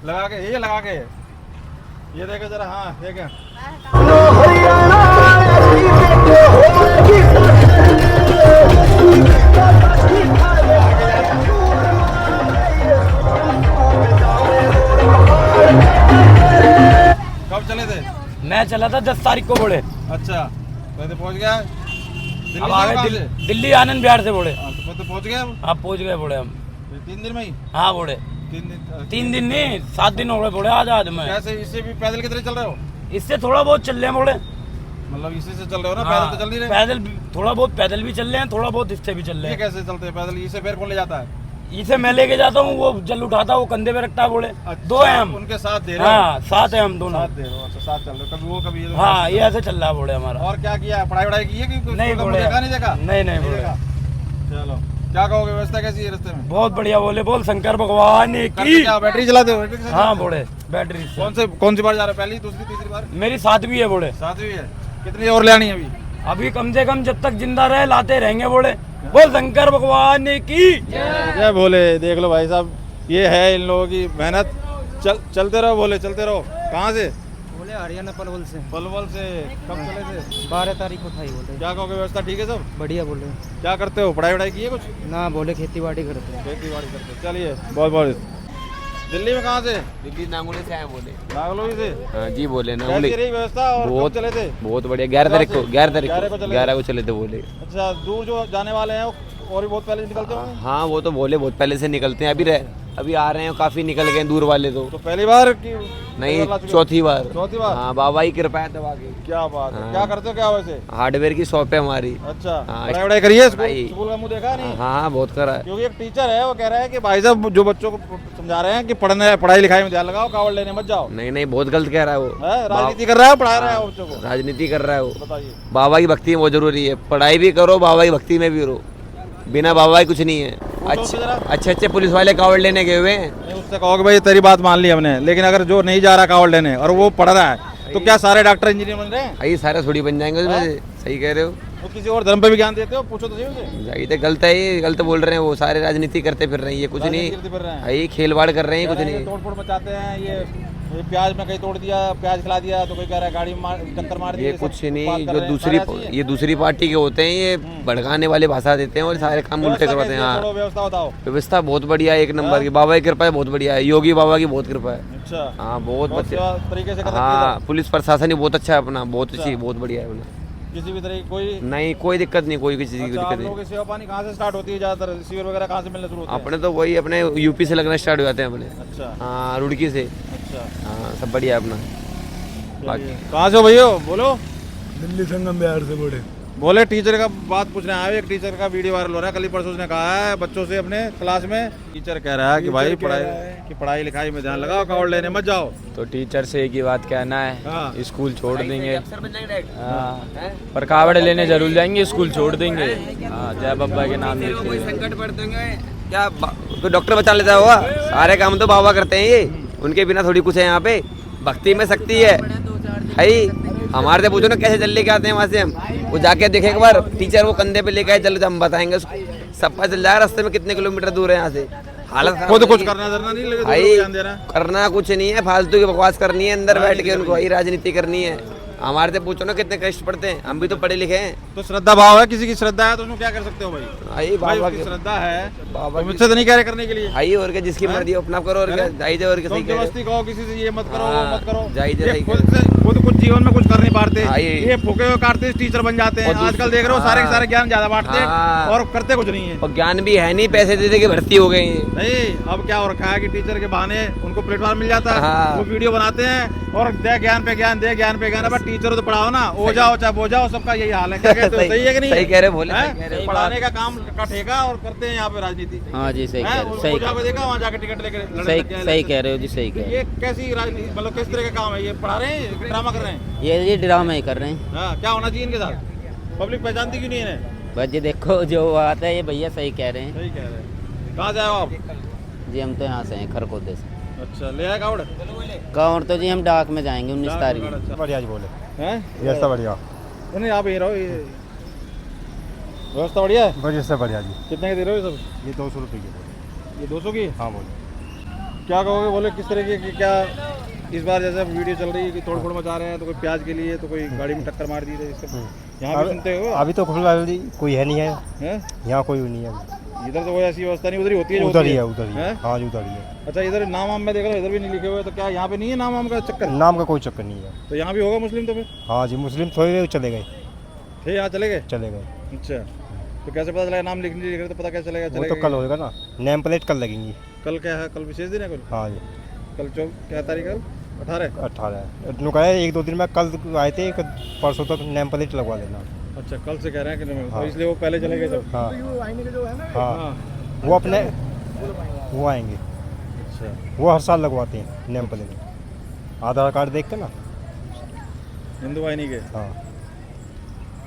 लगा के, ये लगा के, ये देखो जरा। हाँ ठीक है। कब चले थे? मैं चला था 10 तारीख को बोले। अच्छा, तो पहुंच गया? दिल्ली अब से आ कहाँ गए से? दिल्ली आनंद विहार से बोले। तो पहुंच गए अब? आप पहुंच गए बोले हम। 3 दिन में ही? हाँ बोले 3 दिन नहीं, 7 दिन हो गए बोले आज में। कैसे? इससे भी पैदल कितने चल रहे हो? इससे थोड़ा बहुत चल रहे हैं बोले। मतलब इसी से चल रहे हो ना? हाँ, पैदल तो चल नहीं रहे? पैदल थोड़ा बहुत पैदल भी चल रहे हैं, थोड़ा बहुत इससे भी चल रहे ये हैं। कैसे चलते हैं पैदल? इसे फिर कौन ले जाता है? इसे मैं लेके जाता हूँ, वो जल उठाता, वो कंधे पे रखता है बोले। अच्छा, 2 हैं हम। उनके साथ दे रहे हो? हाँ, साथ है हम दोनों। साथ दे रहे हो? अच्छा, साथ चल रहे हो, कभी वो कभी ये? हाँ, ये ऐसे चल रहा है बोले हमारा। और क्या किया? पढ़ाई वढ़ाई की है कि कुछ नहीं बोले। देखा नहीं देखा? नहीं बोले। देखा? चलो, क्या कहोगे? व्यवस्था कैसी है रास्ते में? बहुत बढ़िया बोले, बोल शंकर भगवान करते की। क्या, बैटरी चलाते हो? बैटरी के साथ हाँ चलाते हो? बोले, बैटरी से। कौन सी बार जा रहे हो? पहली, दूसरी, तीसरी बार? मेरी 7वीं है बोले। 7वीं है? कितनी और ले आनी है अभी? अभी कम से कम जब तक जिंदा रहे लाते रहेंगे बोले। बोल शंकर भगवान की। जय भोले। देख लो भाई साहब, ये है इन लोगों की मेहनत। चलते रहो बोले, चलते रहो। कहाँ से? बोले हरियाणा पलवल से। पलवल से। कब चले थे? 12 तारीख को था ही बोले। क्या कहोगे? व्यवस्था ठीक है सब? बढ़िया बोले। क्या करते हो? पढ़ाई वढ़ाई की है कुछ? ना बोले खेती बाड़ी करते हैं। खेती बाड़ी करते हो? चलिए, बहुत बहुत। दिल्ली में कहाँ से? दिल्ली नागोली से आए बोले। नागलोई से? हाँ जी बोले कैसी रही व्यवस्था और कब चले थे? बहुत बढ़िया। 11 तारीख को 11 को चले थे बोले। अच्छा, दूर जो जाने वाले हैं और भी बहुत पहले निकलते होंगे? हाँ, वो तो बोले बहुत पहले से निकलते हैं। अभी आ रहे हैं, काफी निकल गए दूर वाले तो। तो पहली बार की? नहीं, चौथी बार। चौथी बार? हाँ, बाबा की कृपा है दवा की। क्या बात है। हाँ। क्या करते हो क्या वैसे? हार्डवेयर की शॉप है हमारी। अच्छा, हाँ, पढ़ाई वढ़ाई करिए? पढ़ाई। स्कूल का मुंह देखा नहीं? हाँ, बहुत करा है। क्योंकि एक टीचर है, वो कह रहा है कि भाई साहब जो बच्चों को समझा रहे हैं कि पढ़ाई लिखाई में ध्यान लगाओ, कावड़ लेने मत जाओ। नहीं, बहुत गलत कह रहा है वो। राजनीति कर रहा है, पढ़ा रहा है बच्चों को? राजनीति कर रहा है वो। बताइए। बाबा की भक्ति में बहुत जरूरी है। पढ़ाई भी करो, बाबा की भक्ति में भी रहो। बिना बाबा की कुछ नहीं है। अच्छे पुलिस वाले कावड़ लेने गए हुए हैं। नहीं, उससे कहोगे भाई तेरी बात मान ली हमने, लेकिन अगर जो नहीं जा रहा कावड़ लेने और वो पढ़ रहा है, तो क्या सारे डॉक्टर इंजीनियर बन रहे हैं? भाई सारे थोड़ी बन जाएंगे उसमें से। सही कह रहे हो। वो किसी और धर्म पे भी ज्ञान देते हो? पूछो तो सही उनसे। भाई तो गलत है, ये गलत बोल रहे हैं वो। सारे राजनीति करते फिर रहे हैं, ये कुछ नहीं। भाई खेलवाड़ कर रहे हैं, कुछ नहीं। तोड़ फोड़ मचाते हैं। ये प्याज में कहीं तोड़ दिया, प्याज खिला दिया, तो कोई कह रहा है गाड़ी टक्कर मार दी। ये कुछ नहीं। जो दूसरी पार्टी के होते हैं, ये भड़काने वाले भाषा देते हैं और सारे काम उल्टे करवाते हैं। हाँ, व्यवस्था बताओ। व्यवस्था बहुत बढ़िया है, 1 नंबर की। बाबा की कृपा है, बहुत बढ़िया है। योगी बाबा की बहुत कृपा है। अच्छा, हाँ, बहुत तरीके से। हाँ, पुलिस प्रशासन भी बहुत अच्छा है अपना, बहुत अच्छी, बहुत बढ़िया है अपना। किसी भी तरह की कोई नहीं, कोई दिक्कत नहीं, कोई किसी की अच्छा, दिक्कत आप नहीं। लोगों की सेवा पानी कहाँ से स्टार्ट होती है? ज्यादातर रिसीवर वगैरह कहाँ से मिलना शुरू होते हैं? अपने तो वही अपने यूपी से लगना स्टार्ट हो जाते हैं अपने। अच्छा। हाँ, रुड़की से। अच्छा, हाँ, सब बढ़िया अपना। बाकी कहाँ से हो भैया? बोलो। दिल्ली संगम बिहार से बोले। बोले टीचर का बात पूछने आए। एक टीचर का वीडियो वायरल हो रहा है, कल परसों उसने कहा है बच्चों से अपने क्लास में। टीचर कह रहा है कि भाई पढ़ाई लिखाई में ध्यान लगाओ, कावड़ लेने मत जाओ। तो टीचर से एक ही बात कहना है, हाँ। स्कूल छोड़ देंगे। हाँ, पर कावड़ लेने जरूर जाएंगे, स्कूल छोड़ देंगे। हाँ, जय बाबा के नाम लेके। संकट पड़ते होंगे क्या? कोई डॉक्टर बचा लेता होगा? सारे काम तो बाबा करते हैं, ये उनके बिना थोड़ी कुछ है यहाँ पे। भक्ति में शक्ति है भाई। हमारे से पूछो ना कैसे जल लेके आते हैं वहाँ से हम। वो जाके देखे एक बार, टीचर वो कंधे पे लेके आए जल, हम बताएंगे उसको। सब पता चल जाएगा रास्ते में कितने किलोमीटर दूर है यहाँ से। हालत खुद कुछ करना धरना नहीं लगे, भाई, ध्यान देना। करना कुछ नहीं है, फालतू की बकवास करनी है अंदर बैठ के उनको। वही राजनीति करनी है। हमारे से पूछो ना कितने कष्ट पड़ते हैं, हम भी तो पढ़े लिखे हैं। तो श्रद्धा भाव है, किसी की श्रद्धा है तो उसमें क्या कर सकते हो भाई? भाई बाबा की श्रद्धा है, बाबा की मुझसे तो नहीं कह रहे करने के लिए। भाई, और क्या, जिसकी मर्जी अपना करो और क्या। जाइए और तुम जबरदस्ती कहो किसी से ये मत करो, वो मत करो। जाइए खुद कुछ जीवन में कुछ कर नहीं पाते, हाँ, ये फूके हुए काटते टीचर बन जाते हैं। आजकल देख रहे हो सारे के सारे ज्ञान ज्यादा बांटते हैं और करते कुछ नहीं है। और ज्ञान भी है नहीं, पैसे दे दे के भर्ती हो गए हैं। नहीं, अब क्या हो रखा है कि टीचर के बहाने उनको प्लेटफॉर्म मिल जाता है। हाँ। वो वीडियो बनाते हैं और दे ज्ञान पे ज्ञान, दे ज्ञान पे ज्ञान। अब टीचर तो पढ़ाओ ना, ओ जाओ चाहे बो जाओ, सबका यही हाल है। क्या कहते हो? सही है कि नहीं? सही कह रहे बोले। पढ़ाने का काम का ठेका और करते हैं यहाँ पे राजनीति। हाँ जी, सही देखा वहाँ जाके टिकट लेकर सही कह रहे हो जी, सही कह। ये कैसी राजनीति, मतलब किस तरह का काम है? ये पढ़ा रहे हैं, ड्रामा कर रहे हैं? ये ड्रामा ही कर रहे हैं। हाँ, क्या होना चाहिए इनके साथ? पब्लिक पहचानती क्यों नहीं है इन्हें? बस ये देखो जो बात है, ये भैया सही कह रहे हैं। सही कह रहे हैं। कहाँ से आए हो आप? जी हम तो यहाँ से हैं, खरगोदे से। अच्छा ले आए कावड़? कावड़ तो जी हम डाक में जाएंगे 19 तारीख को। अच्छा। बढ़िया जी बोले हैं? व्यवस्था बढ़िया नहीं आप यहीं रहो, ये व्यवस्था बढ़िया है? व्यवस्था बढ़िया जी। कितने के दे रहे हो ये सब? ये 200 रुपये की बोले। ये 200 की? हाँ बोले। क्या कहोगे, बोले किस तरीके की क्या इस बार जैसे वीडियो चल रही है कि तोड़ फोड़ मचा रहे हैं, तो कोई प्याज के लिए, तो कोई गाड़ी में टक्कर मार दी है, इससे यहाँ भी सुनते हो? अभी तो फिलहाल कोई है नहीं है हैं? यहाँ, कोई नहीं है इधर तो कोई ऐसी व्यवस्था नहीं, उधर ही होती है जो उधर होती ही है। है, उधर ही है। हैं? हाँ जी उधर ही है। अच्छा इधर नाम वाम में देख रहा हूँ, इधर भी नहीं लिखे हुए, तो क्या यहाँ पे नहीं है नाम वाम का चक्कर? नाम का कोई चक्कर नहीं है। तो यहाँ भी होगा मुस्लिम तो फिर? हाँ जी मुस्लिम थोड़ी देर चले गए। थे यहाँ चले गए? चले गए। अच्छा तो कैसे पता चलेगा, नाम लिख नहीं लिख रहे तो पता कैसे चलेगा? वो तो कल होएगा ना, नेम प्लेट कल लगेंगी। कल क्या है, कल विशेष दिन है कल? हाँ जी कल क्या तारीख है? 18? 18 इतनों का है, 1-2 दिन में कल आए थे, परसों तक नेम प्लेट लगवा लेना। अच्छा कल से कह रहे हैं कि नहीं, हाँ। तो इसलिए वो पहले चले गए सब? हाँ हाँ हाँ। वो अपने वो आएंगे, अच्छा वो हर साल लगवाते हैं नेम प्लेट, आधार कार्ड देख के ना। हिंदू वाहिनी के? हाँ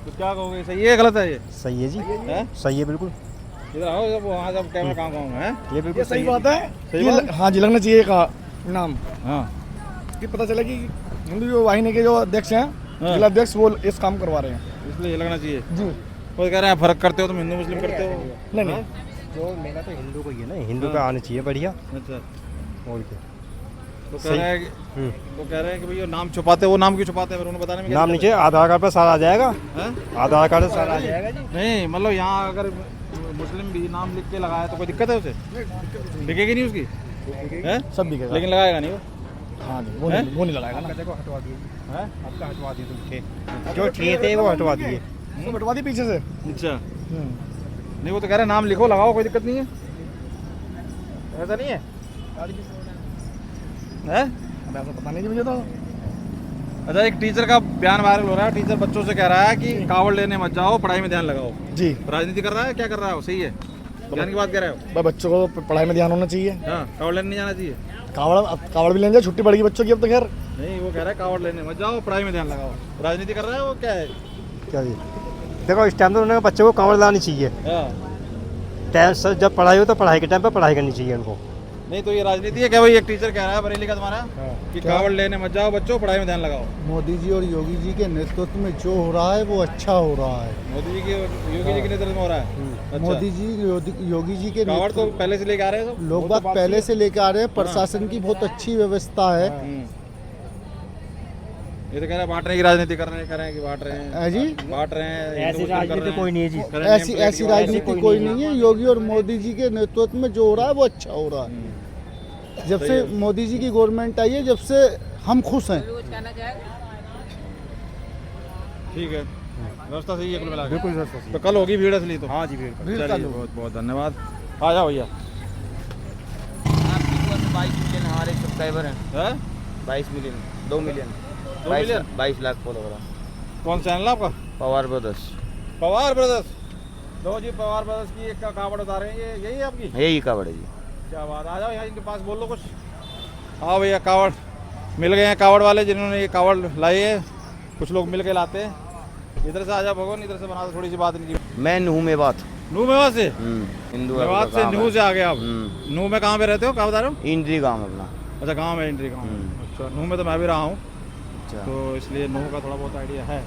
तो क्या कहोगे, सही है गलत है ये? सही है जी, हैं? सही है बिल्कुल। इधर आओ जब वहाँ जब कैमरा कहाँ कहाँ है? ये बिल्कुल सही बात है। सही ये बात? हाँ जी लगना चाहिए का नाम, हाँ कि पता चला कि हिंदू जो वाहिनी के जो अध्यक्ष हैं, हाँ। जिला अध्यक्ष, वो इस काम करवा रहे हैं। इसलिए ये लगना चाहिए। जी वो कह रहे हैं फर्क करते हो तुम, हिंदू मुस्लिम करते हो? नहीं नहीं, जो मेरा तो हिंदू को ही है ना, हिंदू का आना चाहिए बढ़िया। अच्छा और क्या तो कह रहे हैं तो कह रहे हैं कि भैया नाम छुपाते, वो नाम क्यों छुपाते हैं फिर उन्हें बताने में क्या नाम दिक्कत नीचे आधार कार्ड पर सारा आ जाएगा, है? हैं? आधार कार्ड सारा आ जाएगा जी। नहीं मतलब यहाँ अगर मुस्लिम भी नाम लिख के लगाया तो कोई दिक्कत है उसे? दिखेगी नहीं उसकी? हैं? सब दिखेगा। लेकिन लगाएगा नहीं वो? हाँ जी हैं? वो नहीं लगाएगा ना। देखो हटवा दिए, हैं? आपका हटवा दिए तुम थे, जो ठिए थे वो हटवा दिए। वो बटवा दी पीछे से। अच्छा नहीं वो तो कह रहे हैं नाम लिखो लगाओ, कोई दिक्कत नहीं है, ऐसा नहीं है? हैं? अब ऐसा पता नहीं जी मुझे तो। अच्छा एक टीचर का बयान वायरल हो रहा है, टीचर बच्चों से कह रहा है कि कावड़ लेने मत जाओ, पढ़ाई में ध्यान लगाओ। जी राजनीति कर रहा है, क्या कर रहा है वो? सही है, ज्ञान की बात कर रहे हो? बच्चों को पढ़ाई में ध्यान होना चाहिए। हाँ कावड़ लेने नहीं जाना चाहिए? कावड़ भी लेने जाए, छुट्टी पड़ेगी बच्चों की अब तो खैर। नहीं वो कह रहा है कावड़ लेने मत जाओ, पढ़ाई में ध्यान लगाओ। राजनीति कर रहा है वो, क्या है? क्या जी देखो इस टाइम तो उन्हें बच्चों को कांवड़ लानी चाहिए। हाँ टाइम से जब पढ़ाई हो तो पढ़ाई के टाइम पर पढ़ाई करनी चाहिए उनको। नहीं तो ये राजनीति है क्या भाई? एक टीचर कह रहा है बरेली का तुम्हारा कि कावड़ लेने मत जाओ बच्चों, पढ़ाई में ध्यान लगाओ। मोदी जी और योगी जी के नेतृत्व में जो हो रहा है वो अच्छा हो रहा है। मोदी जी के योगी जी के नेतृत्व में हो रहा है? अच्छा। मोदी जी योगी जी के कावड़ तो पहले से लेके आ रहे हैं सब? लोग बात पहले से लेकर आ रहे हैं, प्रशासन की बहुत अच्छी व्यवस्था है। ये तो कह रहे हैं बांट रहे की राजनीति कर रहे हैं कि बांट रहे हैं जी बांट रहे हैं, ऐसी हिंदू मुस्लिम कर राजनीति रहे हैं। कोई नहीं है जी, कह रहे हैं ऐसी नेम प्लेट ऐसी की बात है। राजनीति कोई नहीं है। योगी और मोदी जी के नेतृत्व में जो हो रहा है वो अच्छा हो रहा है। जब से मोदी जी की गवर्नमेंट आई है, जब से हम खुश हैं। ठीक है, व्यवस्था सही है कुल मिला के। बिल्कुल सर। तो कल होगी भीड़ असली तो? हाँ जी भीड़ चलिए बहुत बहुत धन्यवाद, आ जाओ भैया। 22 मिलियन हमारे सब्सक्राइबर हैं। हैं? 22 million 2 million 2 million? 22 lakh follower. कौन सा चैनल है आपका? पवार ब्रदर्स। पवार ब्रदर्स। लो जी पवार ब्रदर्स की एक कावड़ उतार रहे हैं, ये यही है आपकी? यही कावड़ है जी। क्या बात, आ जाओ यहाँ इनके पास बोल लो कुछ। हाँ भैया कावड़ मिल गए हैं, कावड़ वाले जिन्होंने ये कावड़ लाई है, कुछ लोग मिल के लाते हैं। इधर से आ जाओ भगवान, इधर से बना दो, थोड़ी सी बात नहीं की। मैं नूह में बात नूह मेवात से? हिंदू मेवात से नूह से आ गए आप? नूह में कहाँ पे रहते हो, कहाँ बता रहे हो? इंद्री गाँव अपना। अच्छा गाँव है, इंट्री गाँव। अच्छा नूह में तो मैं भी रहा हूँ, अच्छा तो इसलिए नूह का थोड़ा बहुत आइडिया है,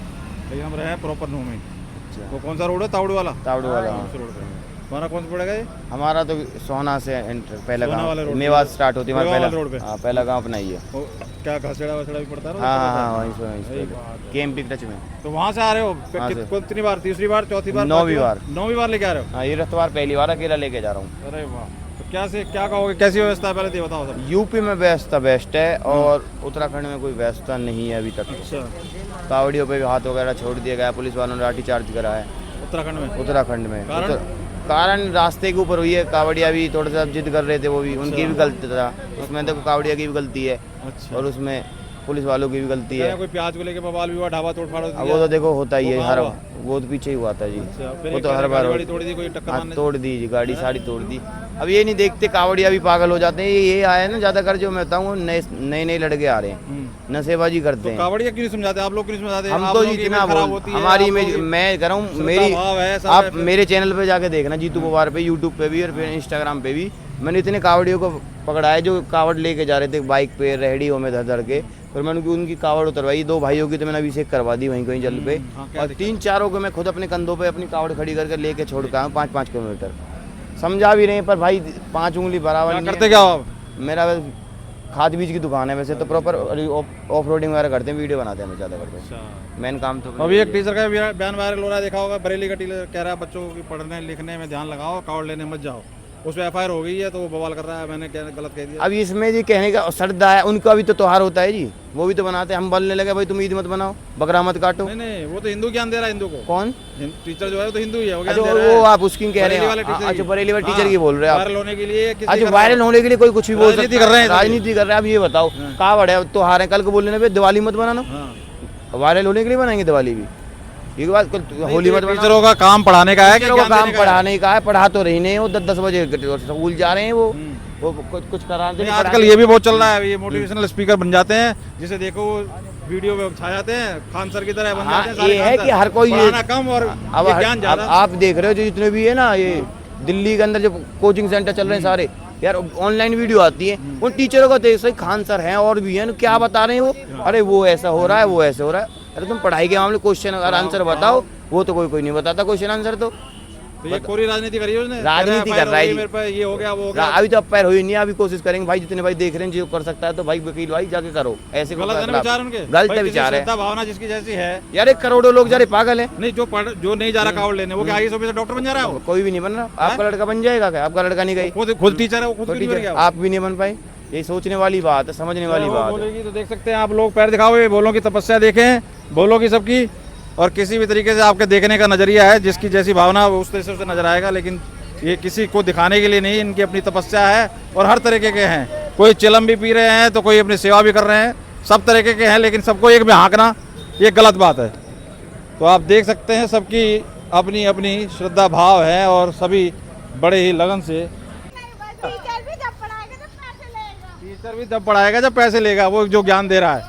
लेकिन हम रहे हैं प्रॉपर नूह में। अच्छा वो कौन सा रोड है, तावड़ू वाला? तावड़ू वाला। उस रोड पे। हमारा कौन सा पड़ेगा ये? हमारा तो सोना से एंटर, पहला सोना वाले गाँव रोड पे। मेवात स्टार्ट होती है हमारा मेवात पहला रोड पे। हाँ, पहला गाँव अपना ही है। वो क्या घसेड़ा वसेड़ा भी पड़ता है ना? हाँ वहीं से सही बात है। केएमपी टच में। तो वहाँ से आ रहे हो? वहाँ से। कितनी बार, तीसरी बार, चौथी बार, 9वीं बार। 9वीं बार लेके आ रहे हो? हाँ ये रतवार पहली बार अकेला लेके जा रहा हूँ। अरे वाह, तो क्या से क्या कहोगे, कैसी व्यवस्था है पहले तो ये बताओ सब। यूपी में व्यवस्था बेस्ट है और उत्तराखंड में कोई व्यवस्था नहीं है अभी तक। अच्छा कावड़ियों पे भी हाथ वगैरह छोड़ दिया गया, पुलिस वालों ने लाठी चार्ज करा है उत्तराखंड में? उत्तराखंड में। कारण? कारण रास्ते के ऊपर हुई है, कावड़िया भी थोड़ा सा जिद कर रहे थे, वो भी उनकी भी गलती था उसमें, देखो कावड़िया की भी गलती है अच्छा। और उसमें पुलिस वालों की भी गलती है। कोई प्याज को लेके बवाल भी हुआ, ढाबा तोड़ फाड़ अब वो तो देखो होता ही है वो हर, हुआ? वो तो पीछे ही हुआ था जी। फिर वो एक तो हर बार गाड़ी तोड़ दी, कोई टक्कर हाँ मारने से? तोड़ दी जी, गाड़ी सारी तोड़ दी। अब ये नहीं देखते, कावड़िया भी पागल हो जाते हैं। ये आया है ना ज्यादातर, जो मैं बताऊँ नए लड़के आ रहे हैं नशेबाजी करते हैं। कावड़िया क्यों नहीं समझाते आप लोग, क्यों नहीं समझाते? हम आप तो लोगों की जितना इमेज खराब होती है, हमारी आप इमेज, लोगों की मैं कह रहा हूँ श्रद्धा मेरी, भाव है, सब आप है फिर। मेरे चैनल पे जाके देखना जीतू पवार पे, यूट्यूब पे भी और फिर इंस्टाग्राम पे भी, मैंने इतने कावड़ियों को पकड़ा है जो कावड़ लेके जा रहे थे बाइक पे रेहड़ियों में धड़ धड़ के, फिर मैंने उनकी कावड़ उतरवाई। 2 भाइयों की तो मैंने अभिषेक करवा दी वहीं कहीं जल पे, और 3-4 को मैं खुद अपने कंधों पे अपनी कावड़ खड़ी करके लेके छोड़ के आया 5-5 किलोमीटर। समझा भी नहीं, पर भाई 5 उंगली बराबर नहीं करते क्या हो आप? मेरा खाद बीज की दुकान है वैसे तो, प्रॉपर ऑफ रोडिंग वगैरह करते हैं, वीडियो बनाते हैं हम ज़्यादा करते। मेन काम तो अभी एक टीचर का बयान वायरल हो रहा है, देखा होगा, बरेली का टीचर कह रहा है बच्चों को पढ़ने लिखने में ध्यान लगाओ, कावड़ लेने मत जाओ। उस पर FIR हो गई है, तो वो बवाल कर रहा है, मैंने क्या गलत कह दिया। अब इसमें जी कहने का श्रद्धा है, उनका भी तो त्योहार होता है जी, वो भी तो बनाते हैं। हम बोलने लगे भाई तुम ईद मत बनाओ, बकरा मत काटो। नहीं, वो तो हिंदू ज्ञान दे रहा है हिंदू को। कौन टीचर जो है वो तो हिंदू ही है, वो ज्ञान अच्छा दे रहा है। वो आप उसकी कह रहे हैं? अच्छा बरेली वाले टीचर की बोल रहे हैं आप? वायरल होने के लिए अच्छा वायरल होने के लिए कोई कुछ भी बोल सकता है, कर रहे हैं, राजनीति कर रहे हैं। अब ये बताओ कावड़ है त्योहार है, कल को बोलने पे दिवाली मत बनाना, वायरल होने के लिए बनाएंगे दिवाली भी? एक बात होली मत। टीचरों का काम पढ़ाने का है, टीचरों का काम पढ़ाने का है, पढ़ा तो रही नहीं, वो 10-10 बजे स्कूल जा रहे हैं, वो कुछ कराते नहीं। आजकल ये भी बहुत चल रहा है, ये मोटिवेशनल स्पीकर बन जाते हैं, जिसे देखो वीडियो में छा जाते हैं, खान सर की तरह बन जाते हैं। ये है कि हर कोई कम और ज्ञान ज्यादा। आप देख रहे हो जो जितने भी है ना, ये दिल्ली के अंदर जो कोचिंग सेंटर चल रहे हैं सारे यार, ऑनलाइन वीडियो आती है, उन टीचरों को देख सही खान सर हैं और भी हैं, क्या बता रहे हैं वो, अरे वो ऐसा हो रहा है, वो ऐसे हो रहा है। अरे तुम पढ़ाई के मामले क्वेश्चन और आंसर बताओ, वो तो कोई नहीं बताता क्वेश्चन आंसर। तो ये कोरी राजनीति करी है उसने, राजनीति कर रहा है, मेरे पे ये हो गया वो हो गया। अभी तो अब पैर हुई नहीं, अभी कोशिश करेंगे भाई, जितने भाई देख रहे हैं जो कर सकता है तो भाई वकील भाई जाके करो। ऐसे गलत है ना विचार उनके, गलत विचार है, भावना जिसकी जैसी है यार। 1 करोड़ों लोग जा रहे पागल है। नहीं जो नहीं जा रहा कावड़ लेने, वो क्या IAS ऑफिसर डॉक्टर बन जा रहा है? कोई भी नहीं बन रहा। आपका लड़का बन जाएगा क्या? आपका लड़का नहीं गई, खुद टीचर है, वो खुद टीचर, आप भी नहीं बन पाए। ये सोचने वाली बात है, समझने वाली बात है। तो देख सकते हैं आप लोग, पैर दिखाओ, बोलों की तपस्या देखें, बोलों की सबकी, और किसी भी तरीके से आपके देखने का नजरिया है, जिसकी जैसी भावना उस तरह से नजर आएगा, लेकिन ये किसी को दिखाने के लिए नहीं, इनकी अपनी तपस्या है और हर तरीके के हैं। कोई चिलम भी पी रहे हैं तो कोई अपनी सेवा भी कर रहे हैं, सब तरीके के हैं, लेकिन सबको एक में हाँकना ये गलत बात है। तो आप देख सकते हैं सबकी अपनी अपनी श्रद्धा भाव है और सभी बड़े ही लगन से। टीचर भी जब पढ़ाएगा जब पैसे लेगा, वो जो ज्ञान दे रहा है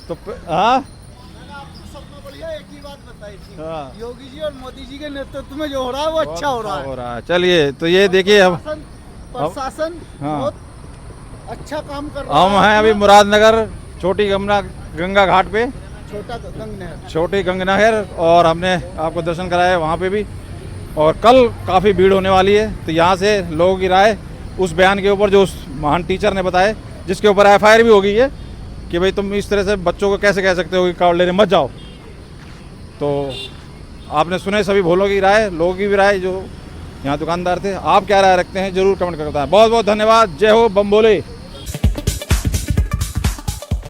तो हाँ। योगी जी और मोदी जी के नेतृत्व में जो हो रहा है वो अच्छा हो रहा है। चलिए तो ये देखिए, हम प्रशासन बहुत अच्छा काम कर रहा है। हम हैं अभी मुरादनगर छोटी गंगा घाट पे, छोटी गंगनहर, और हमने आपको दर्शन कराए वहाँ पे भी, और कल काफ़ी भीड़ होने वाली है। तो यहाँ से लोगों की राय उस बयान के ऊपर जो उस महान टीचर ने बताया, जिसके ऊपर FIR भी हो गई है कि भाई तुम इस तरह से बच्चों को कैसे कह सकते हो कि कावड़ लेने मत जाओ। तो आपने सुने सभी भोलों की राय, लोगों की भी राय, जो यहाँ दुकानदार थे। आप क्या राय रखते हैं जरूर कमेंट करता है। बहुत बहुत धन्यवाद। जय हो बम भोले।